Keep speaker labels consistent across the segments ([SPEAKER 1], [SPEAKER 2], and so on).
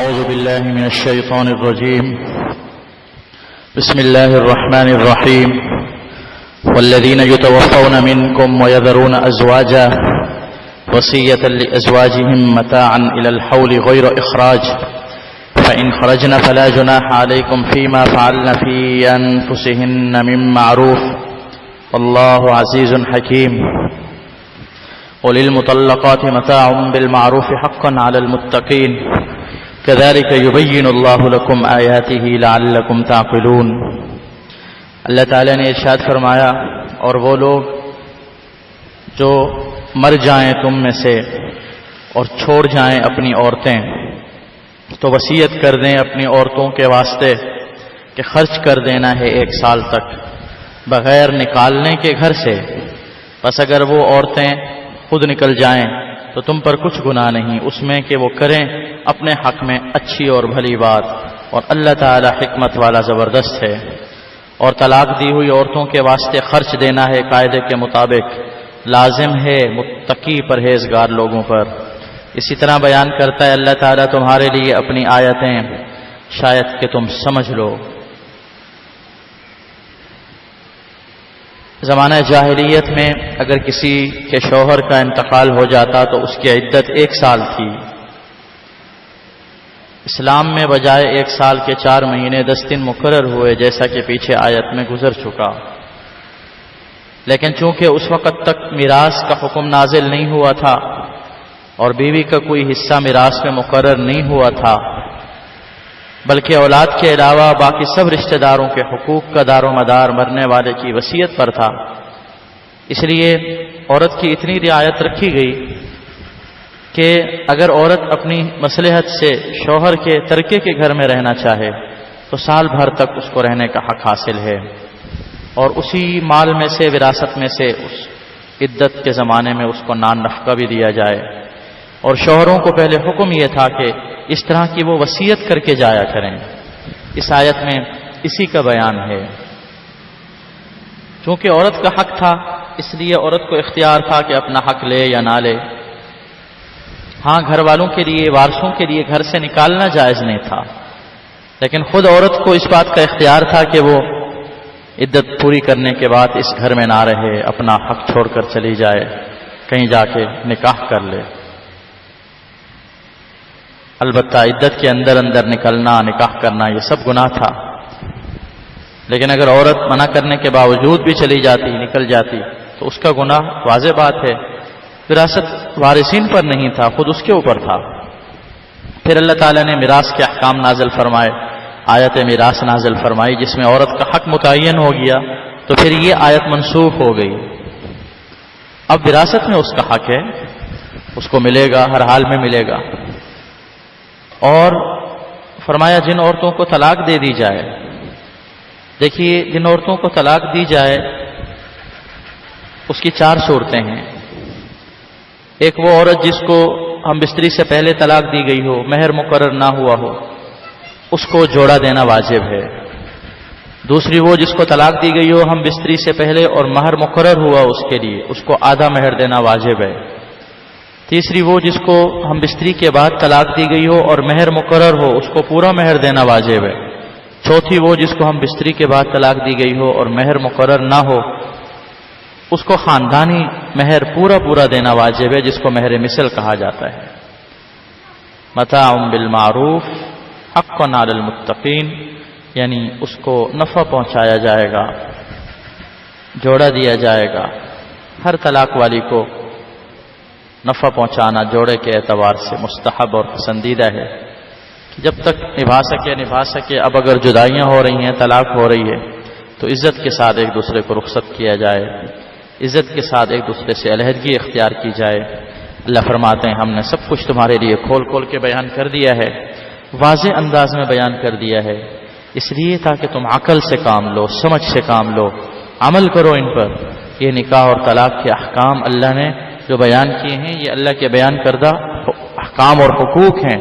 [SPEAKER 1] أعوذ بالله من الشيطان الرجيم. بسم الله الرحمن الرحيم. والذين يتوفون منكم ويذرون أزواجا وصية لأزواجهم متاعا إلى الحول غير إخراج فإن خرجن فلا جناح عليكم فيما فعلن في أنفسهن من معروف والله عزيز حكيم. وللمطلقات متاع بالمعروف حقا على المتقين كذلك يبين الله لكم آياته لعلكم تعقلون. اللہ تعالیٰ نے ارشاد فرمایا، اور وہ لوگ جو مر جائیں تم میں سے اور چھوڑ جائیں اپنی عورتیں تو وصیت کر دیں اپنی عورتوں کے واسطے کہ خرچ کر دینا ہے 1 سال تک بغیر نکالنے کے گھر سے. بس اگر وہ عورتیں خود نکل جائیں تو تم پر کچھ گناہ نہیں اس میں کہ وہ کریں اپنے حق میں اچھی اور بھلی بات، اور اللہ تعالی حکمت والا زبردست ہے. اور طلاق دی ہوئی عورتوں کے واسطے خرچ دینا ہے قاعدے کے مطابق، لازم ہے متقی پرہیزگار لوگوں پر. اسی طرح بیان کرتا ہے اللہ تعالیٰ تمہارے لیے اپنی آیتیں شاید کہ تم سمجھ لو. زمانہ جاہلیت میں اگر کسی کے شوہر کا انتقال ہو جاتا تو اس کی عدت 1 سال تھی. اسلام میں بجائے 1 سال کے 4 مہینے 10 دن مقرر ہوئے، جیسا کہ پیچھے آیت میں گزر چکا. لیکن چونکہ اس وقت تک میراث کا حکم نازل نہیں ہوا تھا اور بیوی کا کوئی حصہ میراث میں مقرر نہیں ہوا تھا، بلکہ اولاد کے علاوہ باقی سب رشتہ داروں کے حقوق کا دار و مدار مرنے والے کی وصیت پر تھا، اس لیے عورت کی اتنی رعایت رکھی گئی کہ اگر عورت اپنی مصلحت سے شوہر کے ترکے کے گھر میں رہنا چاہے تو سال بھر تک اس کو رہنے کا حق حاصل ہے، اور اسی مال میں سے وراثت میں سے اس عدت کے زمانے میں اس کو نان نفقہ بھی دیا جائے. اور شوہروں کو پہلے حکم یہ تھا کہ اس طرح کی وہ وصیت کر کے جایا کریں. اس آیت میں اسی کا بیان ہے. چونکہ عورت کا حق تھا اس لیے عورت کو اختیار تھا کہ اپنا حق لے یا نہ لے. ہاں گھر والوں کے لیے، وارثوں کے لیے گھر سے نکالنا جائز نہیں تھا، لیکن خود عورت کو اس بات کا اختیار تھا کہ وہ عدت پوری کرنے کے بعد اس گھر میں نہ رہے، اپنا حق چھوڑ کر چلی جائے، کہیں جا کے نکاح کر لے. البتہ عدت کے اندر نکلنا، نکاح کرنا یہ سب گناہ تھا. لیکن اگر عورت منع کرنے کے باوجود بھی چلی جاتی، نکل جاتی تو اس کا گناہ واضح بات ہے. وراثت وارثین پر نہیں تھا، خود اس کے اوپر تھا. پھر اللہ تعالیٰ نے میراث کے احکام نازل فرمائے، آیت میراث نازل فرمائی جس میں عورت کا حق متعین ہو گیا، تو پھر یہ آیت منسوخ ہو گئی. اب وراثت میں اس کا حق ہے، اس کو ملے گا، ہر حال میں ملے گا. اور فرمایا جن عورتوں کو طلاق دے دی جائے، دیکھیے جن عورتوں کو طلاق دی جائے اس کی 4 صورتیں ہیں. ایک وہ عورت جس کو ہم بستری سے پہلے طلاق دی گئی ہو، مہر مقرر نہ ہوا ہو، اس کو جوڑا دینا واجب ہے. دوسری وہ جس کو طلاق دی گئی ہو ہم بستری سے پہلے اور مہر مقرر ہوا اس کے لیے، اس کو آدھا مہر دینا واجب ہے. تیسری وہ جس کو ہم بستری کے بعد طلاق دی گئی ہو اور مہر مقرر ہو، اس کو پورا مہر دینا واجب ہے. چوتھی وہ جس کو ہم بستری کے بعد طلاق دی گئی ہو اور مہر مقرر نہ ہو، اس کو خاندانی مہر پورا دینا واجب ہے، جس کو مہر مثل کہا جاتا ہے. متاع بالمعروف حقا علی المتقین، یعنی اس کو نفع پہنچایا جائے گا، جوڑا دیا جائے گا. ہر طلاق والی کو نفع پہنچانا جوڑے کے اعتبار سے مستحب اور پسندیدہ ہے. جب تک نبھا سکے. اب اگر جدائیاں ہو رہی ہیں، طلاق ہو رہی ہے، تو عزت کے ساتھ ایک دوسرے کو رخصت کیا جائے، عزت کے ساتھ ایک دوسرے سے علیحدگی اختیار کی جائے. اللہ فرماتے ہیں ہم نے سب کچھ تمہارے لیے کھول کے بیان کر دیا ہے، واضح انداز میں بیان کر دیا ہے، اس لیے تاکہ تم عقل سے کام لو، سمجھ سے کام لو، عمل کرو ان پر. یہ نکاح اور طلاق کے احکام اللہ نے جو بیان کیے ہیں یہ اللہ کے بیان کردہ احکام اور حقوق ہیں.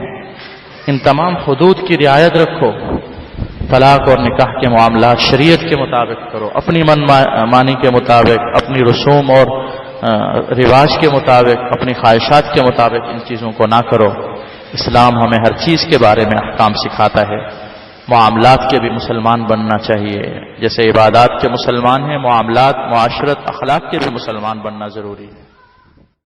[SPEAKER 1] ان تمام حدود کی رعایت رکھو. طلاق اور نکاح کے معاملات شریعت کے مطابق کرو، اپنی من مانی کے مطابق، اپنی رسوم اور رواج کے مطابق، اپنی خواہشات کے مطابق ان چیزوں کو نہ کرو. اسلام ہمیں ہر چیز کے بارے میں احکام سکھاتا ہے. معاملات کے بھی مسلمان بننا چاہیے، جیسے عبادات کے مسلمان ہیں، معاملات، معاشرت، اخلاق کے بھی مسلمان بننا ضروری ہے.